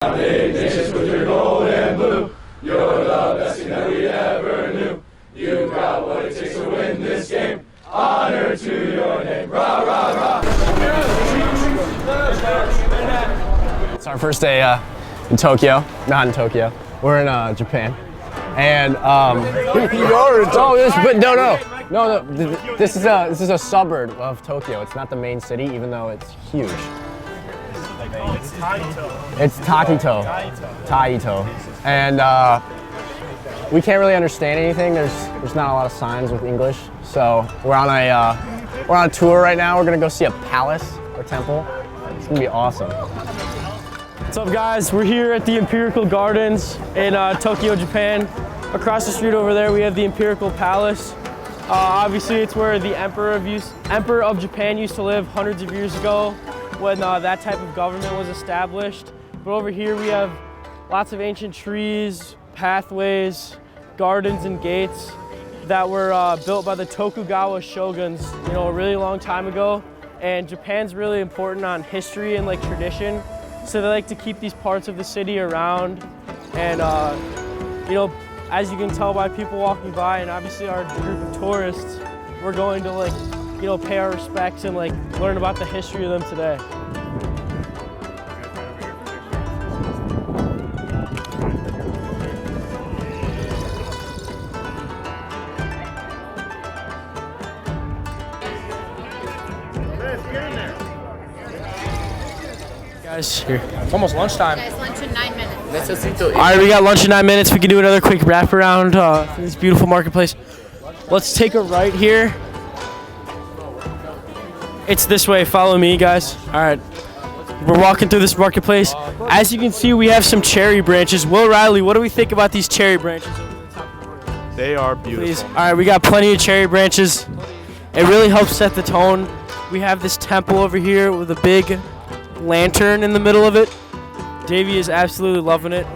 Big nations with your gold and blue. You're the best team that we ever knew. You got what it takes to win this game. Honor to your name. Rah, rah, rah. It's our first day in Tokyo. Not in Tokyo. We're in Japan. And this is a suburb of Tokyo. It's not the main city, even though it's huge. It's Taito. It's Taito. And we can't really understand anything. There's not a lot of signs with English. So we're on a tour right now. We're gonna go see a palace or temple. It's gonna be awesome. What's up, guys? We're here at the Imperial Gardens in Tokyo, Japan. Across the street over there, we have the Imperial Palace. Obviously, it's where the Emperor of Japan used to live hundreds of years ago when that type of government was established. But over here, we have lots of ancient trees, pathways, gardens, and gates that were built by the Tokugawa shoguns, a really long time ago. And Japan's really important on history and tradition. So they like to keep these parts of the city around. And as you can tell by people walking by, and obviously our group of tourists, we're going to pay our respects and learn about the history of them today. Guys, here. It's almost lunchtime. Guys, lunch in 9 minutes. All right, we got lunch in 9 minutes. We can do another quick wrap around through this beautiful marketplace. Let's take a right here. It's this way. Follow me, guys. All right. We're walking through this marketplace. As you can see, we have some cherry branches. Will Riley, what do we think about these cherry branches? They are beautiful. Please. All right, we got plenty of cherry branches. It really helps set the tone. We have this temple over here with a big lantern in the middle of it. Davey is absolutely loving it.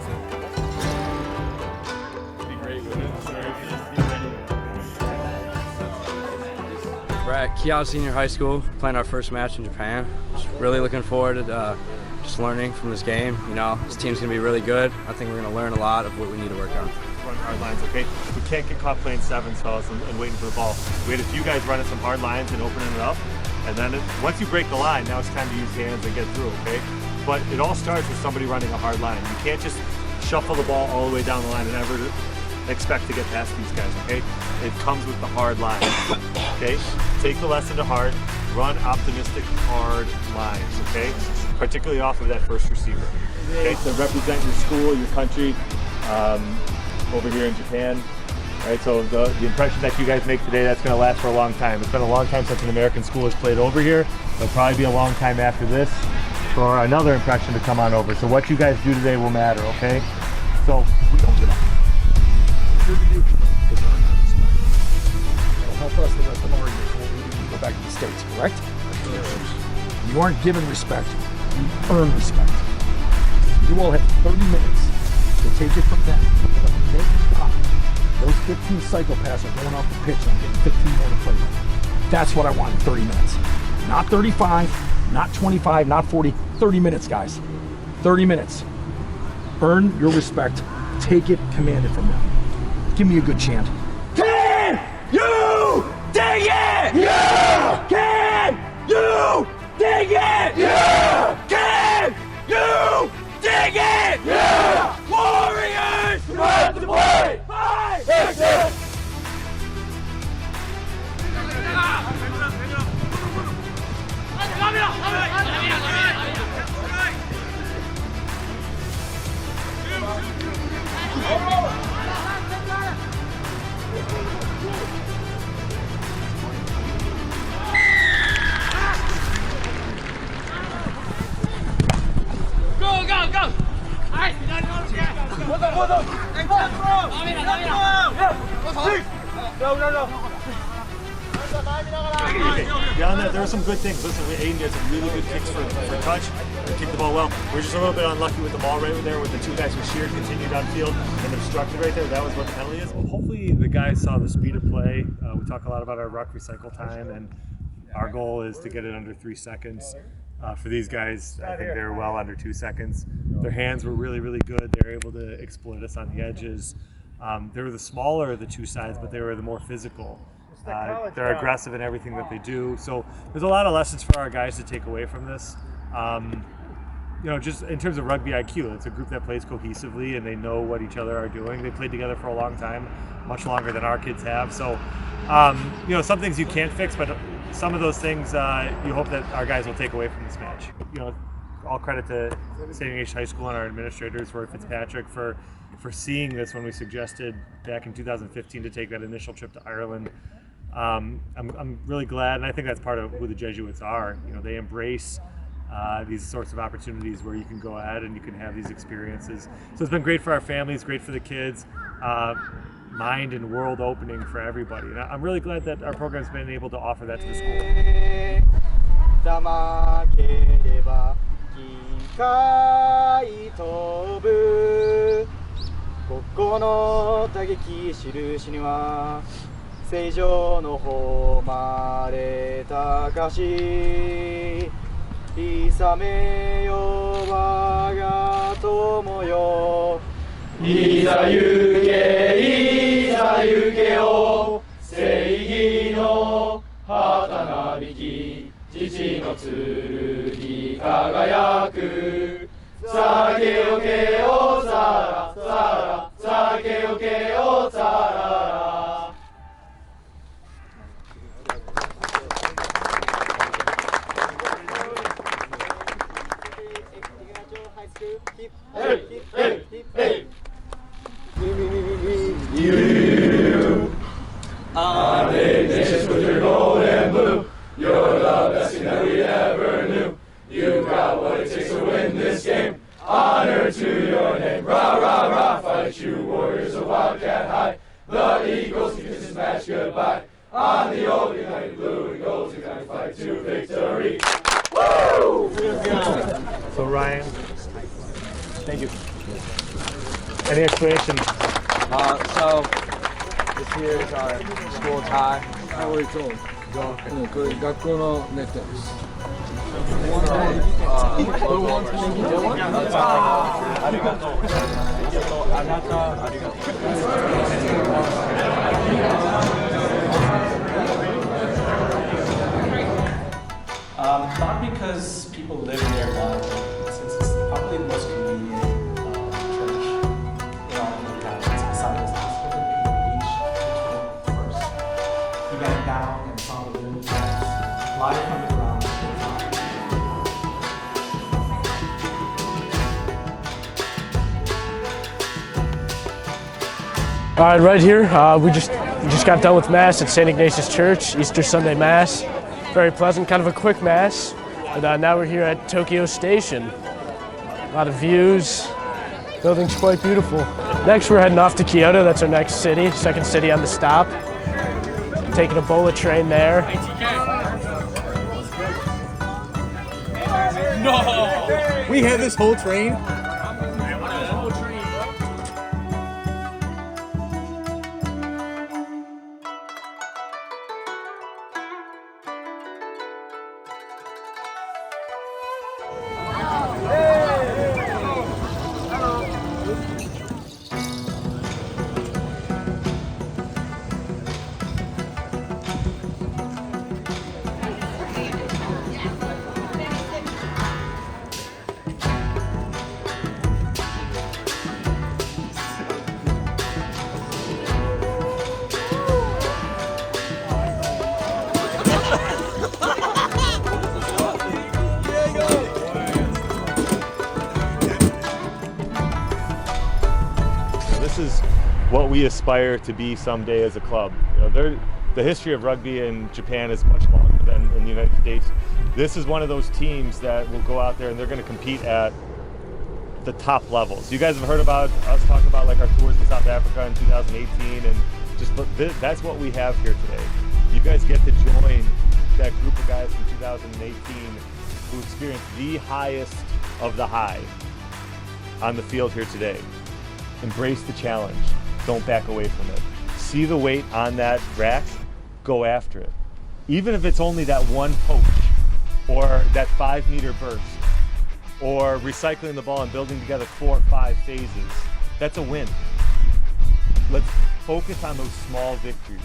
We're at Kyoto Senior High School playing our first match in Japan. Just really looking forward to just learning from this game. This team's gonna be really good. I think we're gonna learn a lot of what we need to work on. Run hard lines, okay? We can't get caught playing sevens, fellas, and waiting for the ball. We had a few guys running some hard lines and opening it up. And then once you break the line, now it's time to use hands and get through, okay? But it all starts with somebody running a hard line. You can't just shuffle the ball all the way down the line and ever expect to get past these guys, okay? It comes with the hard line, okay? Take the lesson to heart. Run optimistic, hard lines, okay? Particularly off of that first receiver, okay? To represent your school, your country, over here in Japan. All right, so the impression that you guys make today, that's going to last for a long time. It's been a long time since an American school has played over here. It'll probably be a long time after this for another impression to come on over. So what you guys do today will matter, okay? So we don't get up. What you're going to do is earn that respect. It'll help us the rest of our years when we go back to the States, correct? You aren't given respect, you earn respect. You all have 30 minutes to take it from them. Make it stop. Those 15 psychopaths are going off the pitch and I'm getting 15 more to play with. That's what I want in 30 minutes. Not 35, not 25, not 40, 30 minutes, guys. 30 minutes. Earn your respect. Take it, command it from them. Give me a good chant. Can you dig it? Yeah! Can you dig it? Yeah! Can you dig it? Yeah! Warriors! Ready to play! Beyond that, there are some good things. Listen, Aiden did some really good kicks for touch. Kicked the ball well. We're just a little bit unlucky with the ball right there with the two guys who sheared, continued downfield, and obstructed right there. That was what the penalty is. Well, hopefully the guys saw the speed of play. We talk a lot about our ruck recycle time, and our goal is to get it under 3 seconds. For these guys, I think they were well under 2 seconds. Their hands were really, really good. They were able to exploit us on the edges. They were the smaller of the two sides, but they were the more physical. They're aggressive in everything that they do. So there's a lot of lessons for our guys to take away from this. You know, just in terms of rugby IQ, it's a group that plays cohesively and they know what each other are doing. They played together for a long time, much longer than our kids have. So, you know, some things you can't fix, but some of those things you hope that our guys will take away from this match. You know, all credit to St. Ignatius High School and our administrators, Roy Fitzpatrick, for seeing this when we suggested back in 2015 to take that initial trip to Ireland. I'm really glad, and I think that's part of who the Jesuits are. You know, they embrace these sorts of opportunities where you can go ahead and you can have these experiences. So it's been great for our families, great for the kids, mind and world opening for everybody. And I'm really glad that our program's been able to offer that to the school. 正常の誉れ高しいさめよ我が友よいざ行けよ正義の旗なびき父の剣輝く酒よけよさらさら酒よけよさら I'm Ignatius with your gold and blue. You're the best thing that we ever knew. You've got what it takes to win this game. Honor to your name. Rah, rah, rah. Fight you warriors of Wildcat High. The Eagles kiss this match goodbye. On the old United Blue and Gold, you're gonna fight to victory. Woo! So Ryan, thank you. Any explanation? So this here is our school tie. How are you told? これ学校のネットです。Not because people live nearby, since it's probably the most convenient church in all of the towns. It's beside us. It's each first. You get down and saw the room, live from the ground. All right, right here, we just got done with Mass at St. Ignatius Church, Easter Sunday Mass. Very pleasant, kind of a quick Mass. And now we're here at Tokyo Station. A lot of views, building's quite beautiful. Next we're heading off to Kyoto, that's our next city, second city on the stop. Taking a bullet train there. No! We had this whole train? This is what we aspire to be someday as a club. You know, the history of rugby in Japan is much longer than in the United States. This is one of those teams that will go out there and they're going to compete at the top levels. You guys have heard about us talk about like our tours to South Africa in 2018, and just that's what we have here today. You guys get to join that group of guys from 2018 who experienced the highest of the high on the field here today. Embrace the challenge. Don't back away from it. See the weight on that rack, go after it. Even if it's only that one poach or that that 5-meter burst, or recycling the ball and building together 4 or 5 phases, that's a win. Let's focus on those small victories.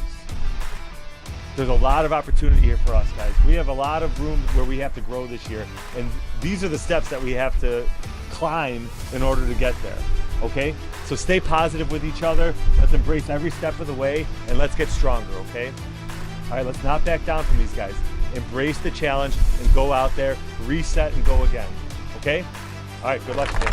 There's a lot of opportunity here for us, guys. We have a lot of room where we have to grow this year, and these are the steps that we have to climb in order to get there, okay? So stay positive with each other. Let's embrace every step of the way, and let's get stronger, okay? All right, let's not back down from these guys. Embrace the challenge and go out there, reset and go again, okay? All right, good luck today.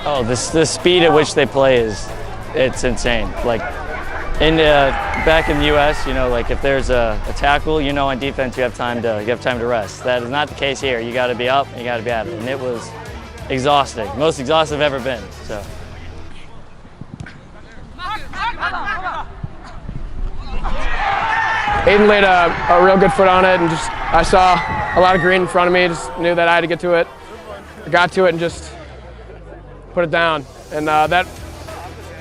Oh, the speed at which they play it's insane. Like back in the U.S., you know, like if there's a tackle, you know, on defense you have time to rest. That is not the case here. You got to be up and you got to be at it, and it was exhausting, most exhausted I've ever been. So. Aiden laid a real good foot on it, and just I saw a lot of green in front of me. Just knew that I had to get to it. I got to it and just put it down, and that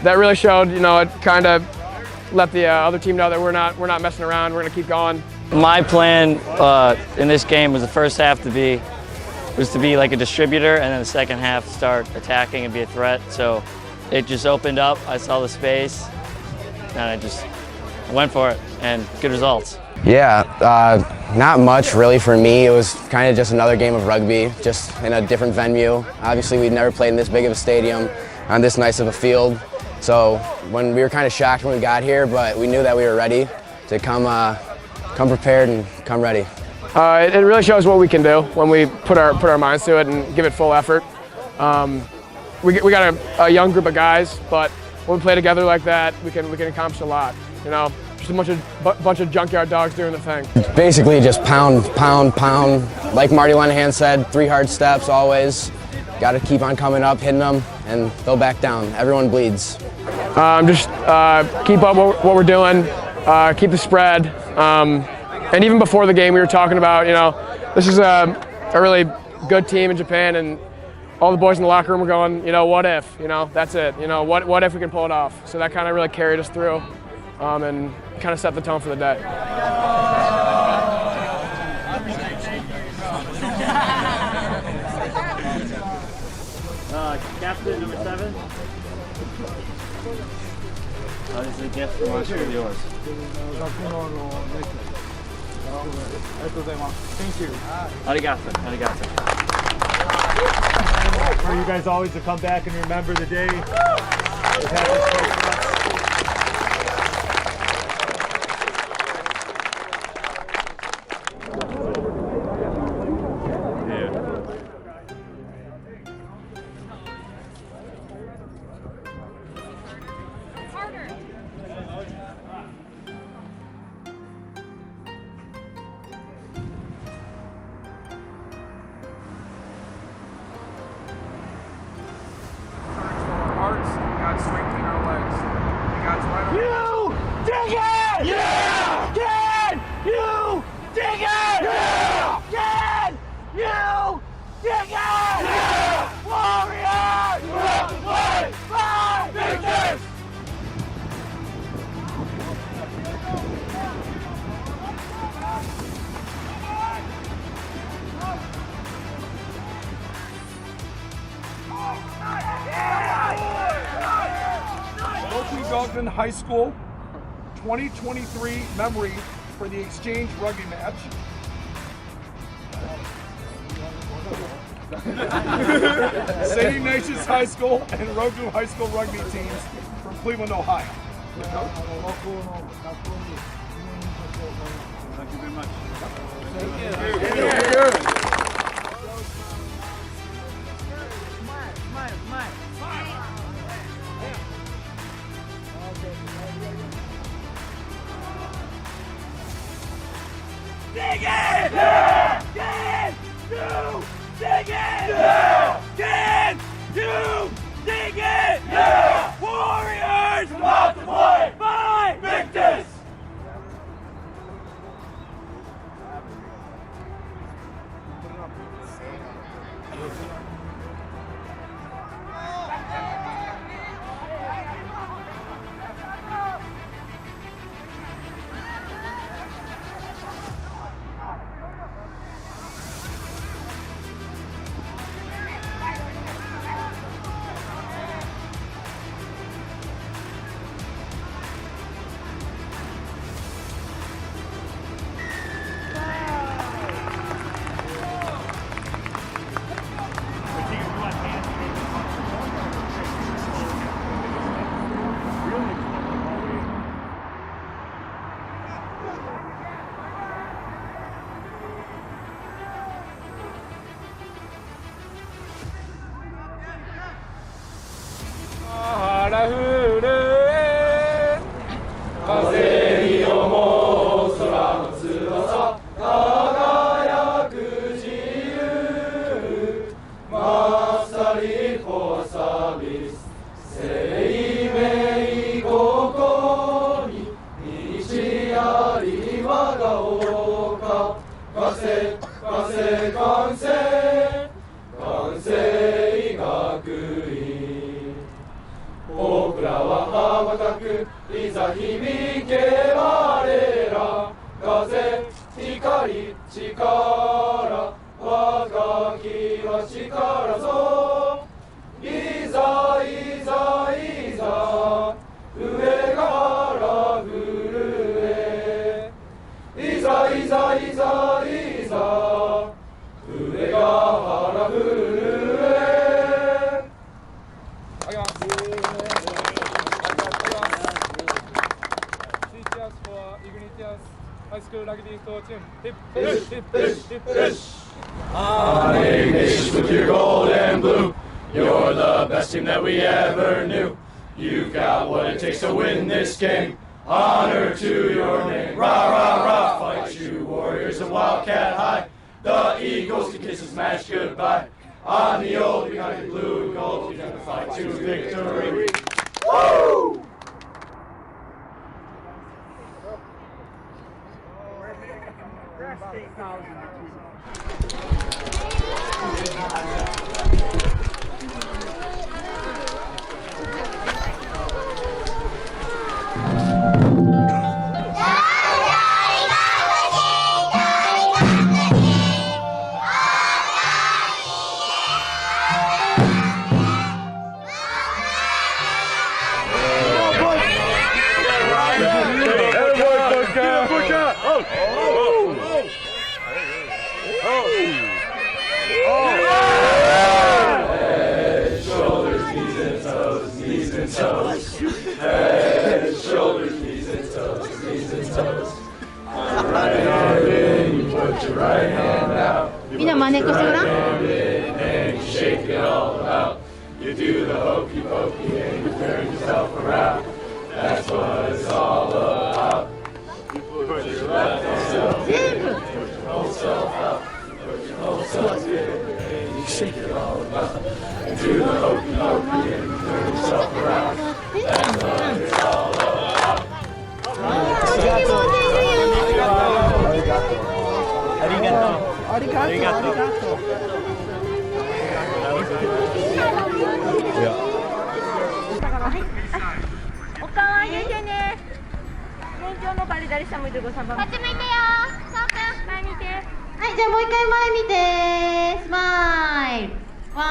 really showed. You know, it kind of let the other team know that we're not messing around. We're gonna keep going. My plan in this game was the first half to be like a distributor, and then the second half start attacking and be a threat. So it just opened up. I saw the space, and I just went for it, and good results. Yeah, not much really for me. It was kind of just another game of rugby, just in a different venue. Obviously, we'd never played in this big of a stadium, on this nice of a field. So when we were kind of shocked when we got here, but we knew that we were ready to come prepared and come ready. It really shows what we can do when we put our minds to it and give it full effort. We got a young group of guys, but when we play together like that, we can accomplish a lot. You know, just a bunch of junkyard dogs doing the thing. Basically, just pound, pound, pound. Like Marty Lenahan said, 3 hard steps always. Got to keep on coming up, hitting them, and they'll back down. Everyone bleeds. Just keep up what we're doing. Keep the spread. And even before the game, we were talking about, you know, this is a really good team in Japan, and all the boys in the locker room were going, you know, what if? You know, that's it. You know, what if we can pull it off? So that kind of really carried us through. And kind of set the tone for the day. Captain number 7. This is a gift from us for yours. Thank you. Arigato. Arigato. For you guys always to come back and remember the day. We've had this place for us. High School 2023 memory for the exchange rugby match. St. Ignatius High School and Rogu High School rugby teams from Cleveland, Ohio. Thank you very much. Thank you. Dig it! Yeah! Can you dig it? Yeah! Can you dig it? Yeah! Warriors! Come out to play! By Victus! Honoring nations with your gold and blue. You're the best team that we ever knew. You've got what it takes to win this game. Honor to your name. Rah, rah, rah. Fight you warriors of Wildcat High. The Eagles can kiss this match goodbye. On the old, we got the blue and gold. We're gonna fight to victory. Woo! Head, shoulders, knees and toes, knees and toes. Head, shoulders, knees and toes, knees and toes. Right hand in, you put your right hand out. You put your right hand in and you shake it all out. You do the hokey pokey and you turn yourself around. That's what it's all about. You put your left hand out, put your whole self out, put your whole self in. Shake it all about. Do the hokey pokey and turn yourself around. That's what it's all about.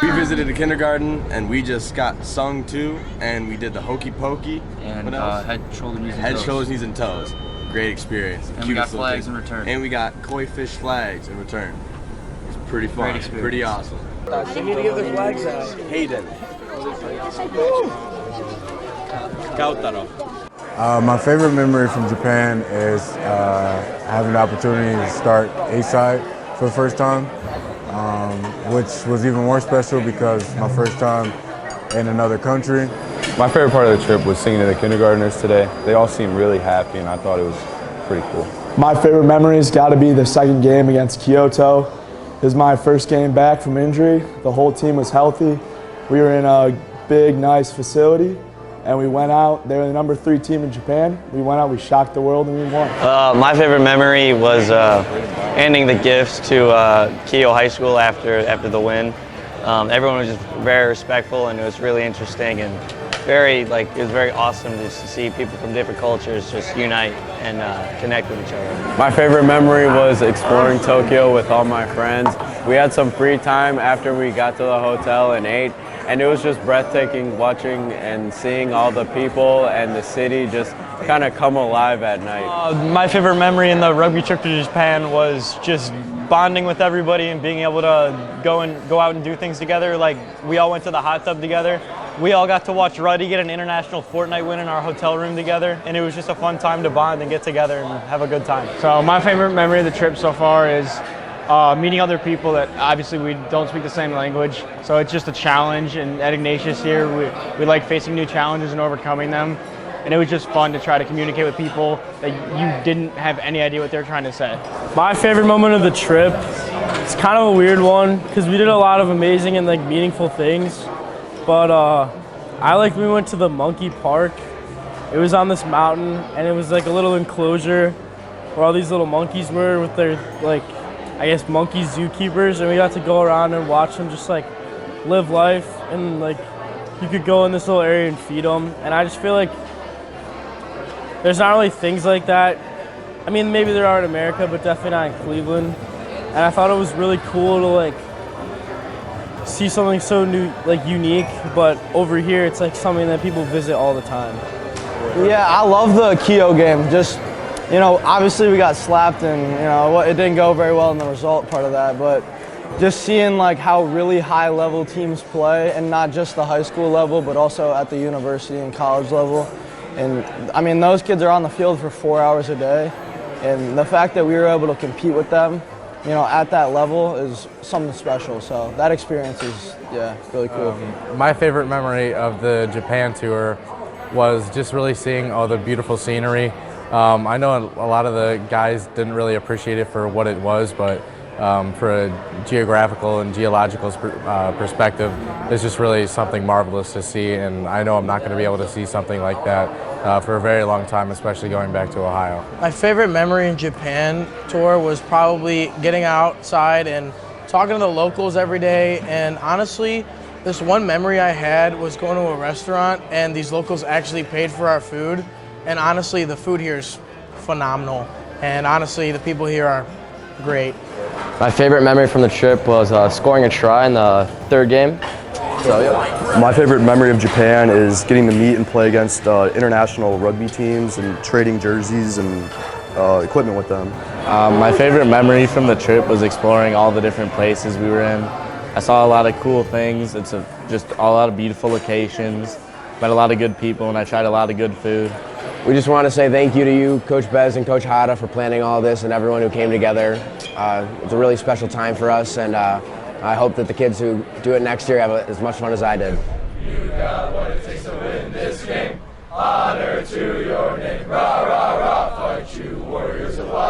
We visited a kindergarten and we just got sung to, and we did the hokey pokey And head, shoulder, knees, and head, toes. shoulders, knees, and toes. Great experience. And we got flags in return. And we got koi fish flags in return. It's pretty fun. Great experience. Pretty awesome. You need to give the flags out. Hayden. My favorite memory from Japan is having the opportunity to start A-side for the first time, which was even more special because my first time in another country. My favorite part of the trip was singing to the kindergartners today. They all seemed really happy and I thought it was pretty cool. My favorite memory's got to be the second game against Kyoto. It was my first game back from injury. The whole team was healthy. We were in a big, nice facility, and we went out. They were the number 3 team in Japan. We went out, we shocked the world, and we won. My favorite memory was handing the gifts to Keio High School after the win. Everyone was just very respectful, and it was really interesting and it was very awesome just to see people from different cultures just unite and connect with each other. My favorite memory was exploring Tokyo with all my friends. We had some free time after we got to the hotel and ate, and it was just breathtaking watching and seeing all the people and the city just kind of come alive at night. My favorite memory in the rugby trip to Japan was just bonding with everybody and being able to go out and do things together. Like, we all went to the hot tub together. We all got to watch Ruddy get an international Fortnite win in our hotel room together, and it was just a fun time to bond and get together and have a good time. So my favorite memory of the trip so far is meeting other people that obviously we don't speak the same language, so it's just a challenge. And at Ignatius here, we like facing new challenges and overcoming them. And it was just fun to try to communicate with people that you didn't have any idea what they were trying to say. My favorite moment of the trip, it's kind of a weird one because we did a lot of amazing and meaningful things. But we went to the monkey park. It was on this mountain, and it was like a little enclosure where all these little monkeys were with their monkey zookeepers, and we got to go around and watch them just live life, and you could go in this little area and feed them. And I just feel like there's not really things like that. I mean, maybe there are in America, but definitely not in Cleveland. And I thought it was really cool to see something so new, unique, but over here it's something that people visit all the time. Yeah, I love the Keio game. Just, obviously we got slapped, and it didn't go very well in the result part of that, but just seeing how really high level teams play, and not just the high school level, but also at the university and college level. And I mean, those kids are on the field for 4 hours a day, and the fact that we were able to compete with them, at that level is something special. So that experience is, really cool. My favorite memory of the Japan tour was just really seeing all the beautiful scenery. I know a lot of the guys didn't really appreciate it for what it was, but for a geographical and geological perspective, it's just really something marvelous to see, and I know I'm not going to be able to see something like that for a very long time, especially going back to Ohio. My favorite memory in Japan tour was probably getting outside and talking to the locals every day, and honestly, this one memory I had was going to a restaurant and these locals actually paid for our food, and honestly, the food here is phenomenal, and honestly, the people here are great. My favorite memory from the trip was scoring a try in the third game. So, yeah. My favorite memory of Japan is getting to meet and play against international rugby teams and trading jerseys and equipment with them. My favorite memory from the trip was exploring all the different places we were in. I saw a lot of cool things. It's just a lot of beautiful locations. Met a lot of good people, and I tried a lot of good food. We just want to say thank you to you, Coach Bez and Coach Hada, for planning all this, and everyone who came together. It's a really special time for us, and I hope that the kids who do it next year have as much fun as I did. You got what it takes to win this game. Honor to your name. Rah, rah, rah. Fight you, warriors of Wildcats.